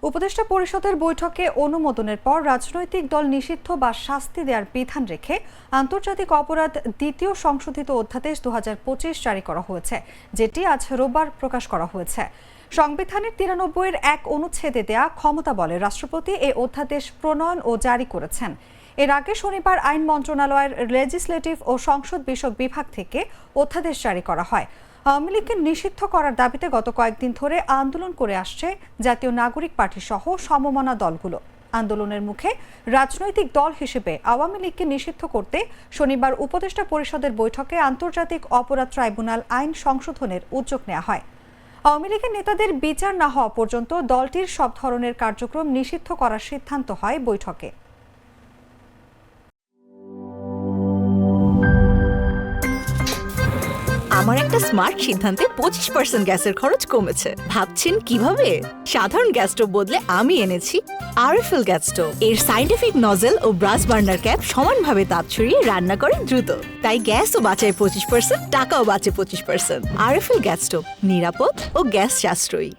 উপদেষ্টা পরিষদের বৈঠকে অনুমোদনের পর রাজনৈতিক দল নিষিদ্ধ বা শাস্তি দেওয়ার বিধান রেখে আন্তর্জাতিক অপরাধ দ্বিতীয় সংশোধিত অধ্যাদেশ 2025 জারি করা হয়েছে, যেটি আজ রোববার প্রকাশ করা হয়েছে। সংবিধানের 93-এর 1 অনুচ্ছেদে দেয়া ক্ষমতা বলে রাষ্ট্রপতি এই অধ্যাদেশ প্রণয়ন ও জারি করেছেন। এর আগে শনিবার আইন মন্ত্রণালয়ের লেজিসলেটিভ ও সংসদ বিষয়ক বিভাগ থেকে অধ্যাদেশ জারি করা হয়। আওয়ামী লীগকে নিষিদ্ধ করার দাবিতে গত কয়েকদিন ধরে আন্দোলন করে আসছে জাতীয় নাগরিক পার্টি সহ সমমনা দলগুলো। আন্দোলনের মুখে রাজনৈতিক দল হিসেবে আওয়ামী লীগকে নিষিদ্ধ করতে শনিবার উপদেষ্টা পরিষদের বৈঠকে আন্তর্জাতিক অপরাধ ট্রাইব্যুনাল আইন সংশোধনের উদ্যোগ নেওয়া হয়। আওয়ামী লীগের নেতাদের বিচার না হওয়া পর্যন্ত দলটির সব ধরনের কার্যক্রম নিষিদ্ধ করার সিদ্ধান্ত হয় বৈঠকে। আমার একটা স্মার্ট সিদ্ধান্তে 25% গ্যাসের খরচ কমেছে। ভাবছেন কিভাবে? সাধারণ গ্যাস স্টোভ বদলে আমি এনেছি আরএফএল গ্যাস স্টোভ। এর সাইন্টিফিক নজল ও ব্রাস বার্নার ক্যাপ সমানভাবে তাপ ছড়িয়ে রান্না করে দ্রুত, তাই গ্যাসও বাঁচায় 25%, টাকাও বাঁচে 25%। আরএফএল গ্যাস স্টোভ নিরাপদ ও গ্যাস সাশ্রয়ী।